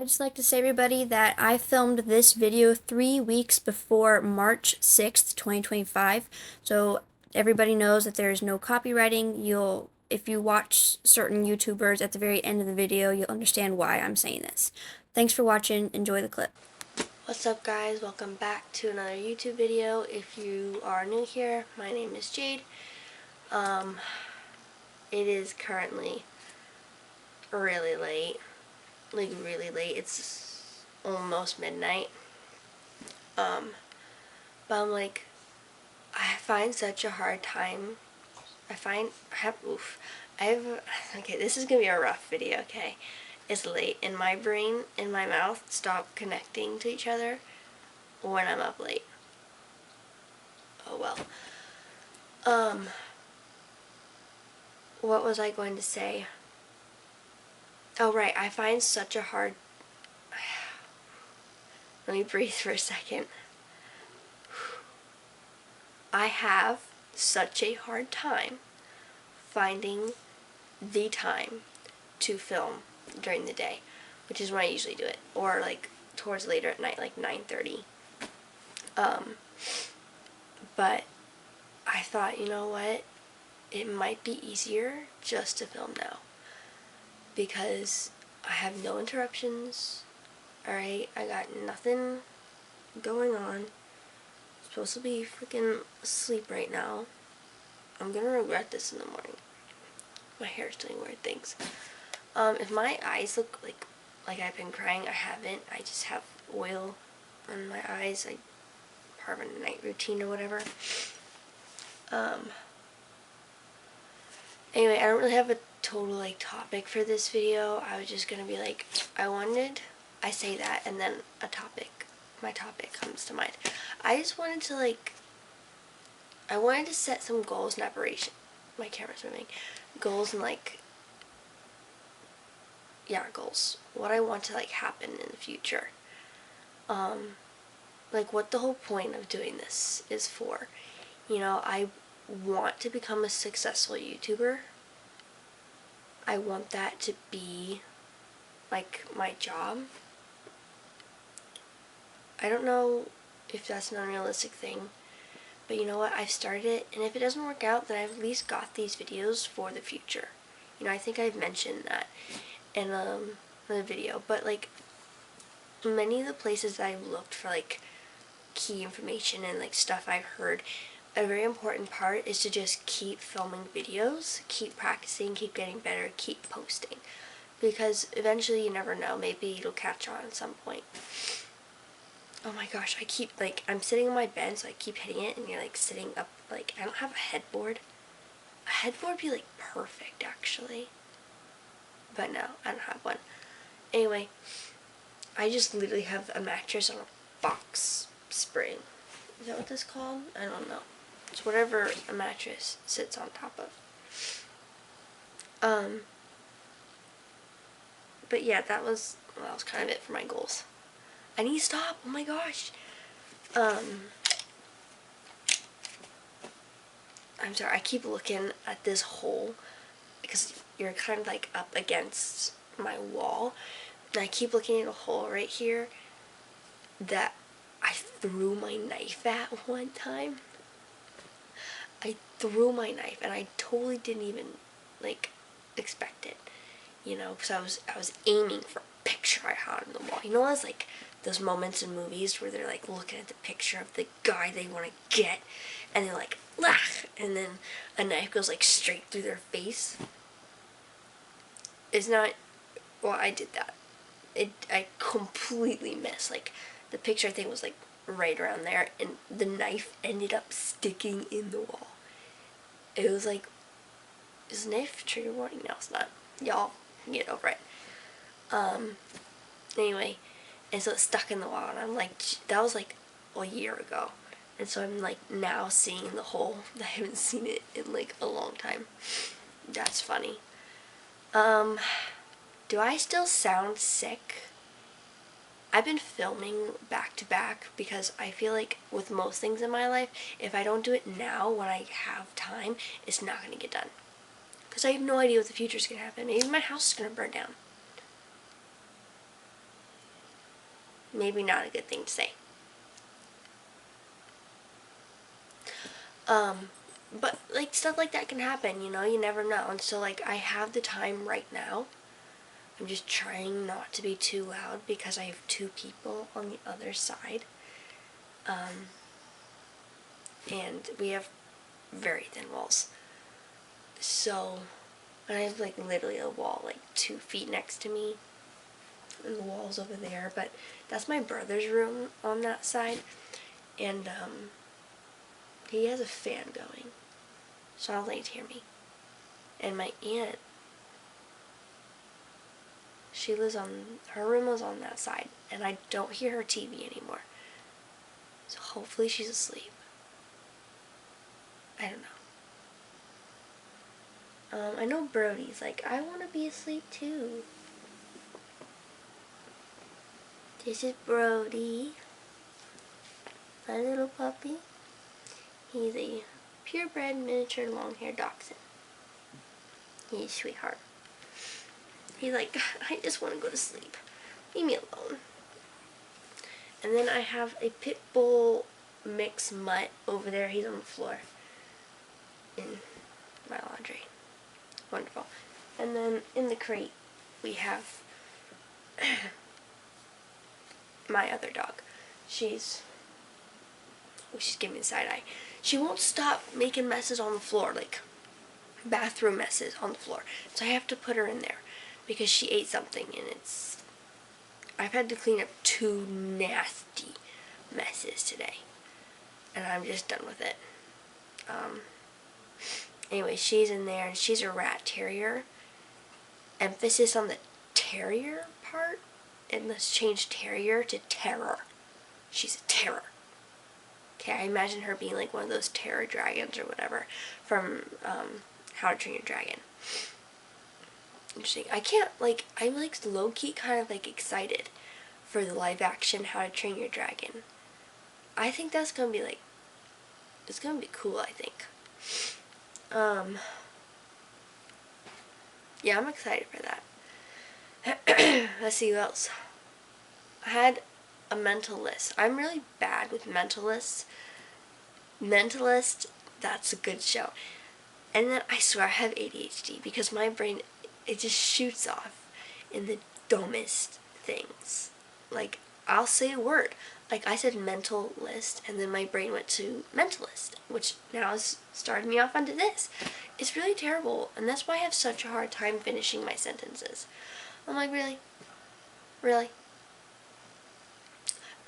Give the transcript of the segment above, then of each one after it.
I'd just like to say, everybody, that I filmed this video 3 weeks before March 6th, 2025. So everybody knows that there is no copywriting. If you watch certain YouTubers at the very end of the video, you'll understand why I'm saying this. Thanks for watching. Enjoy the clip. What's up, guys? Welcome back to another YouTube video. If you are new here, my name is Jade. It is currently really late. Like, really late. It's almost midnight. But I'm like, I find such a hard time. Okay, this is gonna be a rough video, okay? It's late, and my brain and my mouth stop connecting to each other when I'm up late. Oh well. What was I going to say? Oh, right, I find such a hard... Let me breathe for a second. I have such a hard time finding the time to film during the day, which is when I usually do it, or like towards later at night, like 9:30. But I thought, you know what? It might be easier just to film now, because I have no interruptions. Alright, I got nothing going on. I'm supposed to be freaking asleep right now. I'm gonna regret this in the morning. My hair's doing weird things. If my eyes look like I've been crying, I haven't. I just have oil on my eyes. Part of a night routine or whatever. Anyway, I don't really have a total topic for this video. I was just gonna be like, I say that, and then my topic comes to mind. I just wanted to I wanted to set some goals and aspiration. My camera's moving. Goals and goals. What I want to happen in the future. What the whole point of doing this is for. I want to become a successful YouTuber. I want that to be my job. I don't know if that's an unrealistic thing, but you know what? I've started it, and if it doesn't work out, then I've at least got these videos for the future. I think I've mentioned that in the video, but many of the places that I've looked for key information and stuff I've heard, a very important part is to just keep filming videos, keep practicing, keep getting better, keep posting, because eventually, you never know, maybe it'll catch on at some point. Oh my gosh, I keep I'm sitting on my bed, so I keep hitting it, and you're sitting up. I don't have a headboard. A headboard would be perfect, actually, but no, I don't have one. Anyway, I just literally have a mattress on a box spring. Is that what this is called? I don't know. It's whatever a mattress sits on top of. But yeah, that was kind of it for my goals. I need to stop. Oh my gosh. I'm sorry. I keep looking at this hole because you're kind of up against my wall, and I keep looking at a hole right here that I threw my knife at one time. I threw my knife, and I totally didn't even expect it, because I was aiming for a picture I had on the wall. Those those moments in movies where they're looking at the picture of the guy they want to get, and they're "Ugh," and then a knife goes straight through their face. It's not. Well, I did that. I completely missed. The picture I think was right around there, and the knife ended up sticking in the wall. It was is the knife trigger warning? No, it's not. Y'all get over it. Anyway, and so it's stuck in the wall, and I'm that was a year ago, and so I'm now seeing the hole. I haven't seen it in a long time. That's funny. Do I still sound sick? I've been filming back to back because I feel with most things in my life, if I don't do it now when I have time, it's not going to get done. Because I have no idea what the future is going to happen. Maybe my house is going to burn down. maybe not a good thing to say. But like stuff like that can happen, you never know. And so like I have the time right now. I'm just trying not to be too loud because I have two people on the other side. And we have very thin walls. So, and I have like literally a wall like 2 feet next to me. And the wall's over there, but that's my brother's room on that side. And he has a fan going, so I don't think he'd hear me. And my aunt, her room was on that side, and I don't hear her TV anymore. So hopefully she's asleep. I don't know. I know Brody's like, I want to be asleep too. This is Brody, my little puppy. He's a purebred miniature long-haired dachshund. He's a sweetheart. He's like, I just want to go to sleep. Leave me alone. And then I have a pit bull mix mutt over there. He's on the floor in my laundry. Wonderful. And then in the crate we have my other dog. She's giving me the side eye. She won't stop making messes on the floor, like bathroom messes on the floor. So I have to put her in there because she ate something, and I've had to clean up 2 nasty messes today, and I'm just done with it. Anyway, she's in there, and she's a rat terrier. Emphasis on the terrier part, and let's change terrier to terror. She's a terror. Okay, I imagine her being like one of those terror dragons or whatever from How to Train Your Dragon. Interesting. I'm like low-key kind of like excited for the live action How to Train Your Dragon. I think that's gonna be like, it's gonna be cool, I think. Yeah, I'm excited for that. Let's see what else. I had a mental list. I'm really bad with mental lists. Mentalist, that's a good show. And then I swear I have ADHD because my brain, it just shoots off in the dumbest things. Like, I'll say a word. Like, I said mental list, and then my brain went to mentalist, which now has started me off onto this. It's really terrible, and that's why I have such a hard time finishing my sentences. I'm like, really? Really?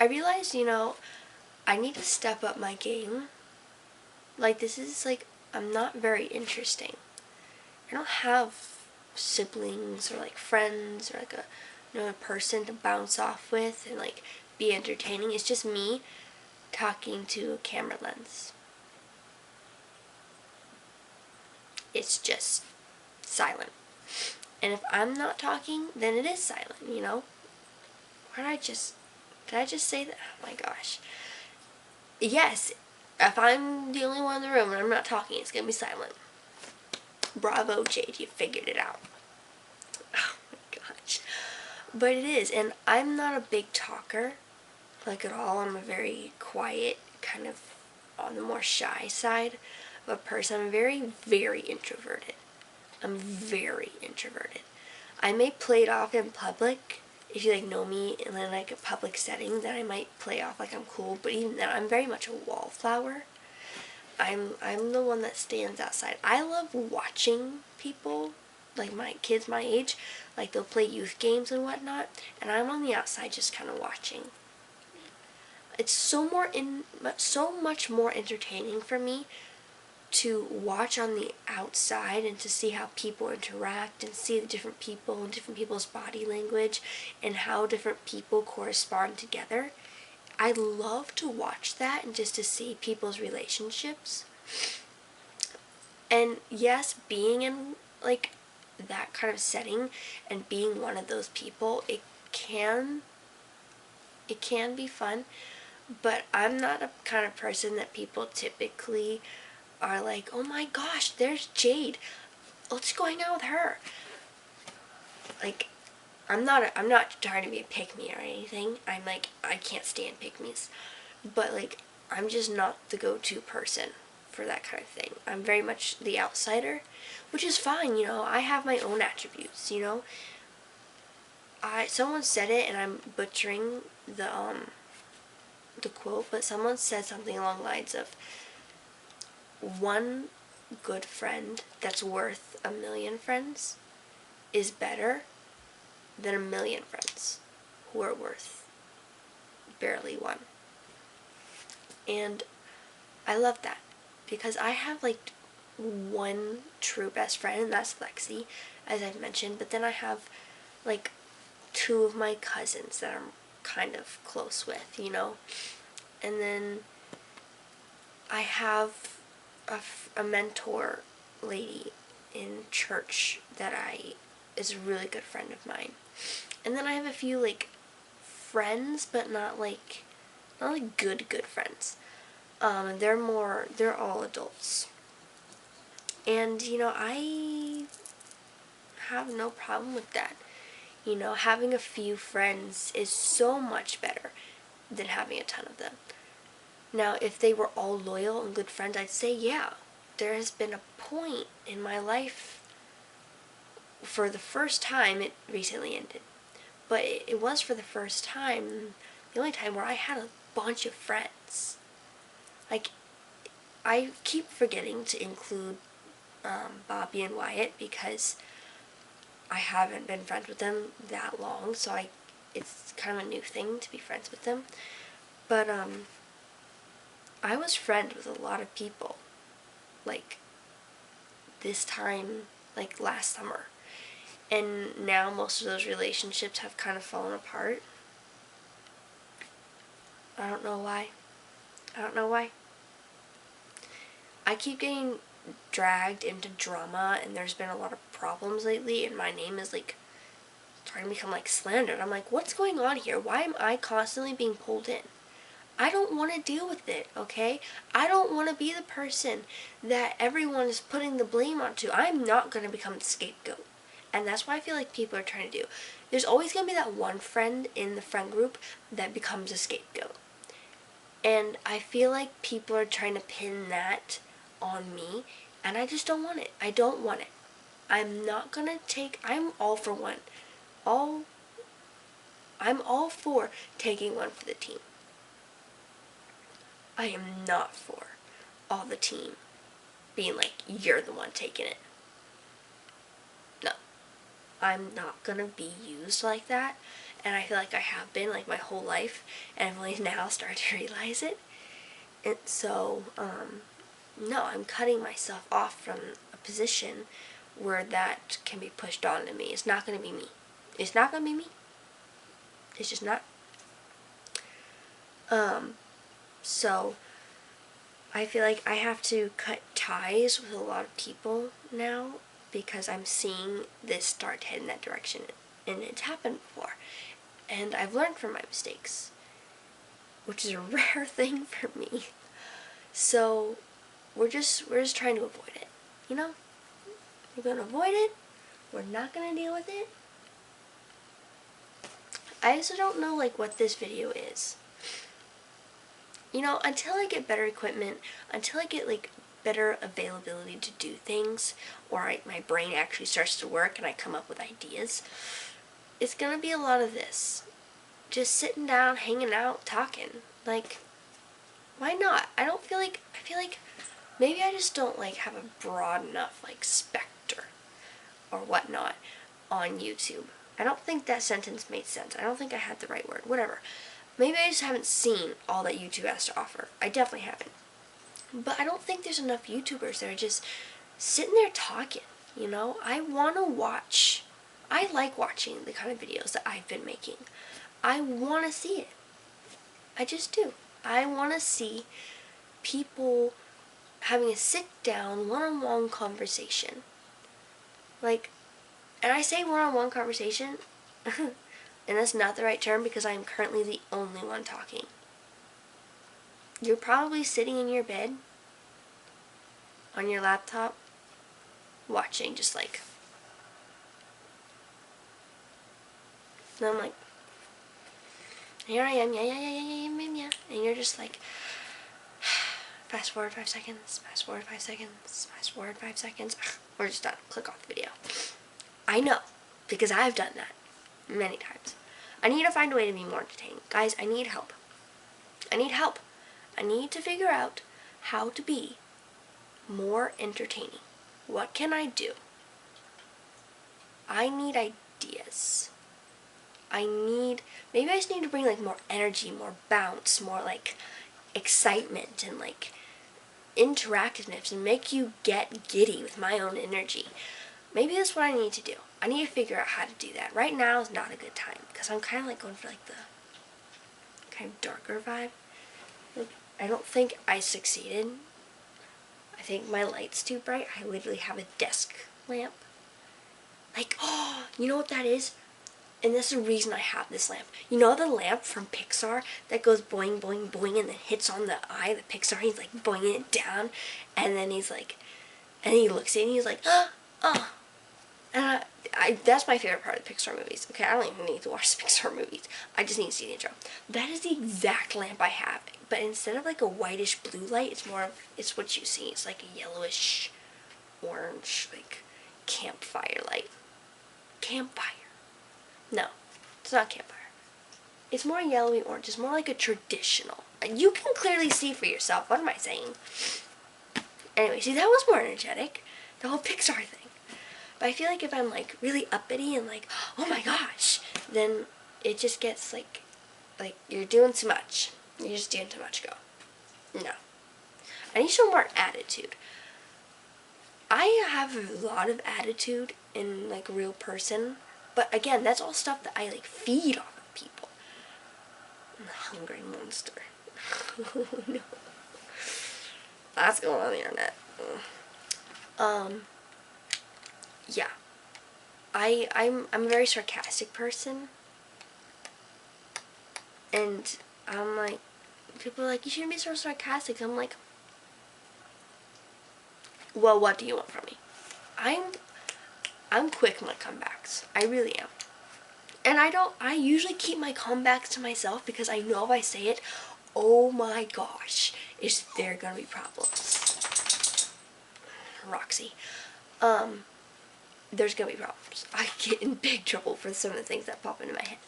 I realized, I need to step up my game. Like, this is, like, I'm not very interesting. I don't have siblings or, like, friends or, like, another person to bounce off with and, like, be entertaining. It's just me talking to a camera lens. It's just silent. And if I'm not talking, then it is silent, Or did I just say that? Oh my gosh. Yes, if I'm the only one in the room and I'm not talking, it's going to be silent. Bravo, Jade, you figured it out. Oh my gosh. But it is, and I'm not a big talker, like at all. I'm a very quiet, kind of on the more shy side of a person. I'm very, very introverted. I'm very introverted. I may play it off in public. If you like know me in like a public setting, then I might play off like I'm cool. But even then, I'm very much a wallflower. I'm the one that stands outside. I love watching people, like my kids my age, like they'll play youth games and whatnot, and I'm on the outside just kind of watching. It's so much more entertaining for me to watch on the outside and to see how people interact and see the different people and different people's body language and how different people correspond together. I love to watch that and just to see people's relationships. And yes, being in like that kind of setting and being one of those people, it can be fun, but I'm not a kind of person that people typically are like, oh my gosh, there's Jade, let's go hang out with her. Like, I'm not trying to be a pick-me or anything. I'm like, I can't stand pick-me's. But like, I'm just not the go-to person for that kind of thing. I'm very much the outsider, which is fine, you know. I have my own attributes, you know. Someone said it, and I'm butchering the quote, but someone said something along the lines of, one good friend that's worth a million friends is better than a million friends who are worth barely one. And I love that, because I have like one true best friend, and that's Lexi, as I've mentioned, but then I have like two of my cousins that I'm kind of close with, you know, and then I have a mentor lady in church that is a really good friend of mine, and then I have a few like friends, but not like good friends. They're all adults. And, you know, I have no problem with that. You know, having a few friends is so much better than having a ton of them. Now, if they were all loyal and good friends, I'd say, yeah, there has been a point in my life, for the first time, it recently ended, but it was for the first time, the only time, where I had a bunch of friends. Like, I keep forgetting to include Bobby and Wyatt, because I haven't been friends with them that long, so it's kind of a new thing to be friends with them. But I was friends with a lot of people, like this time, like last summer, and now most of those relationships have kind of fallen apart. I don't know why. I don't know why. I keep getting dragged into drama, and there's been a lot of problems lately, and my name is like starting to become like slandered. I'm like, what's going on here? Why am I constantly being pulled in? I don't want to deal with it, okay? I don't want to be the person that everyone is putting the blame onto. I'm not going to become the scapegoat. And that's what I feel like people are trying to do. There's always going to be that one friend in the friend group that becomes a scapegoat. And I feel like people are trying to pin that on me, and I just don't want it. I don't want it. I'm all for one. All I'm all for taking one for the team. I am not for all the team being like, you're the one taking it. No. I'm not gonna be used like that, and I feel like I have been like my whole life, and I've only now started to realize it. And so, no, I'm cutting myself off from a position where that can be pushed on to me. It's not gonna be me. It's not gonna be me. It's just not. So I feel like I have to cut ties with a lot of people now, because I'm seeing this start to head in that direction, and it's happened before, and I've learned from my mistakes, which is a rare thing for me. So we're just trying to avoid it, you know? We're gonna avoid it. We're not gonna deal with it. I also don't know like what this video is. You know, until I get better equipment, until I get like better availability to do things, or my brain actually starts to work and I come up with ideas, it's gonna be a lot of this. Just sitting down, hanging out, talking. Like, why not? I feel like maybe I just don't like have a broad enough like specter or whatnot on YouTube. I don't think that sentence made sense. I don't think I had the right word. Whatever. Maybe I just haven't seen all that YouTube has to offer. I definitely haven't. But I don't think there's enough YouTubers that are just sitting there talking, you know? I want to watch. I like watching the kind of videos that I've been making. I want to see it. I just do. I want to see people having a sit-down, one-on-one conversation. Like, and I say one-on-one conversation, and that's not the right term, because I am currently the only one talking. You're probably sitting in your bed, on your laptop, watching just like And I'm like, here I am, yeah. And you're just like, fast forward 5 seconds, fast forward 5 seconds, fast forward 5 seconds. We're just done. Click off the video. I know, because I've done that many times. I need to find a way to be more entertaining. Guys, I need help. I need help. I need to figure out how to be more entertaining. What can I do? I need ideas. Maybe I just need to bring like more energy, more bounce, more like excitement and like interactiveness and make you get giddy with my own energy. Maybe that's what I need to do. I need to figure out how to do that. Right now is not a good time because I'm kind of like going for like the kind of darker vibe. Like, I don't think I succeeded. I think my light's too bright. I literally have a desk lamp. Like, oh, you know what that is? And this is the reason I have this lamp. You know the lamp from Pixar that goes boing, boing, boing and then hits on the eye, the Pixar, he's like boinging it down. And then he's like, and he looks at it and he's like, oh. And that's my favorite part of the Pixar movies. Okay, I don't even need to watch the Pixar movies. I just need to see the intro. That is the exact lamp I have. But instead of like a whitish blue light, it's what you see. It's like a yellowish, orange, like campfire light. Campfire. No, it's not campfire. It's more yellowy orange. It's more like a traditional. You can clearly see for yourself. What am I saying? Anyway, see, that was more energetic. The whole Pixar thing. But I feel like if I'm like really uppity and like, oh my gosh, then it just gets like you're doing too much. You're just doing too much. Go. No. I need to show more attitude. I have a lot of attitude in like a real person. But again, that's all stuff that I like feed off of people. I'm a hungry monster. Oh no. That's going on the internet. Yeah. I'm a very sarcastic person. And I'm like, people are like, you shouldn't be so sarcastic. I'm like, well, what do you want from me? I'm quick in my comebacks. I really am. And I usually keep my comebacks to myself because I know if I say it, oh my gosh, is there gonna be problems? Roxy. There's gonna be problems. I get in big trouble for some of the things that pop into my head.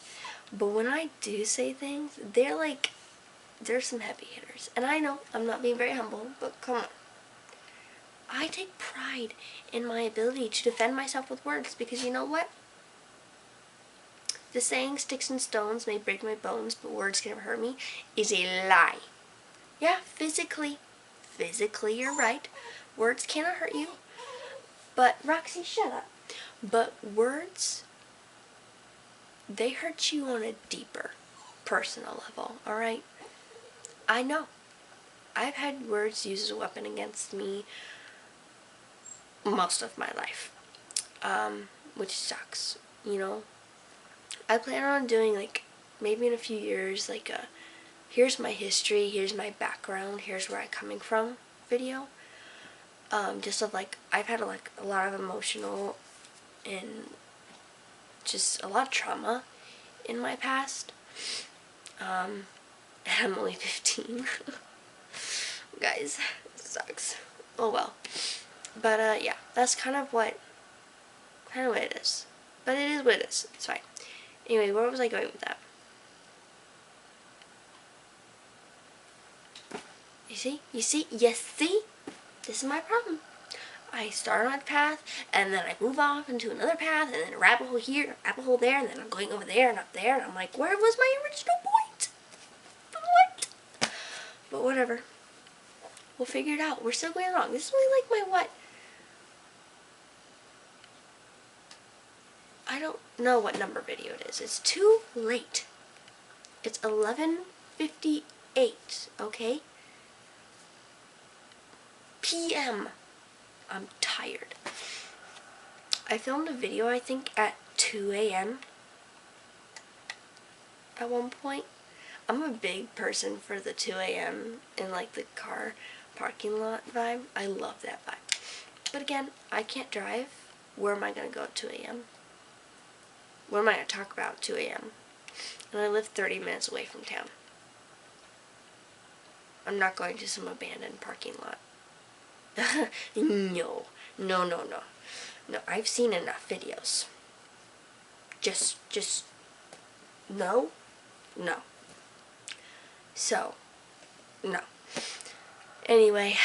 But when I do say things, there's some heavy hitters. And I know I'm not being very humble, but come on. I take pride in my ability to defend myself with words because you know what? The saying, sticks and stones may break my bones, but words can never hurt me, is a lie. Yeah, physically, you're right. Words cannot hurt you. But, Roxy, shut up. But words, they hurt you on a deeper, personal level, alright? I know. I've had words used as a weapon against me most of my life. Which sucks, you know? I plan on doing, like, maybe in a few years, like here's my history, here's my background, here's where I'm coming from video. Just of, like, I've had, like, a lot of emotional and just a lot of trauma in my past. And I'm only 15. Guys, it sucks. Oh well. But, yeah, that's kind of what it is. But it is what it is. It's fine. Anyway, where was I going with that? You see? Yes, see? This is my problem. I start on a path, and then I move off into another path, and then a rabbit hole here, a rabbit hole there, and then I'm going over there and up there, and I'm like, where was my original point? What? But whatever. We'll figure it out. We're still going along. This is only like my what? I don't know what number video it is. It's too late. It's 11:58, okay? PM. I'm tired. I filmed a video, I think, at 2 a.m. at one point. I'm a big person for the 2 a.m. in, like, the car parking lot vibe. I love that vibe. But again, I can't drive. Where am I going to go at 2 a.m.? what am I going to talk about at 2 a.m.? And I live 30 minutes away from town. I'm not going to some abandoned parking lot. No. No, I've seen enough videos. Just, no. So, no. Anyway,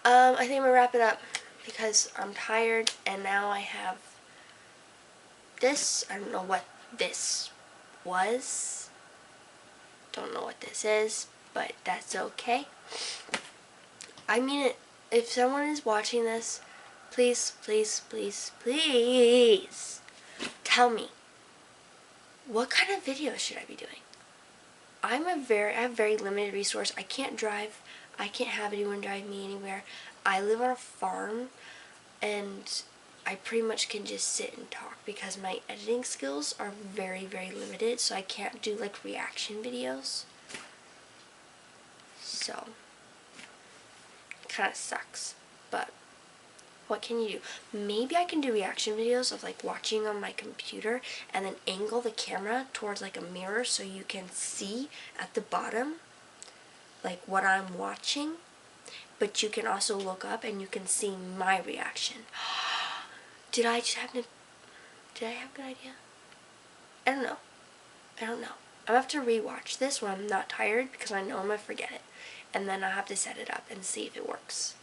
I think I'm going to wrap it up because I'm tired and now I have this. I don't know what this was. Don't know what this is, but that's okay. I mean it. If someone is watching this, please tell me, what kind of videos should I be doing? I have very limited resource. I can't drive. I can't have anyone drive me anywhere. I live on a farm, and I pretty much can just sit and talk because my editing skills are very limited, so I can't do like reaction videos. So, it kind of sucks, but what can you do? Maybe I can do reaction videos of like watching on my computer and then angle the camera towards like a mirror so you can see at the bottom like what I'm watching, but you can also look up and you can see my reaction. Did I have a good idea? I don't know. I'll have to rewatch this when I'm not tired because I know I'm going to forget it. And then I'll have to set it up and see if it works.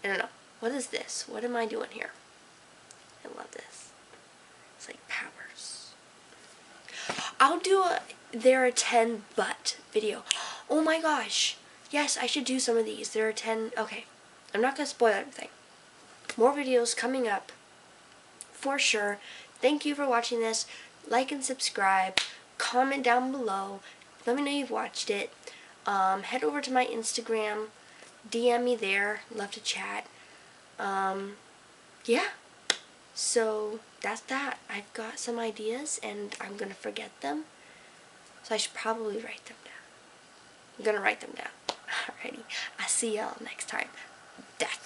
I don't know. What is this? What am I doing here? I love this. It's like powers. I'll do a there are 10 but video. Oh my gosh. Yes, I should do some of these. There are 10. Okay. I'm not going to spoil everything. More videos coming up for sure. Thank you for watching this. Like and subscribe. Comment down below. Let me know you've watched it. Head over to my Instagram. DM me there. Love to chat. Yeah. So that's that. I've got some ideas and I'm going to forget them. So I should probably write them down. I'm going to write them down. Alrighty. I'll see y'all next time. That's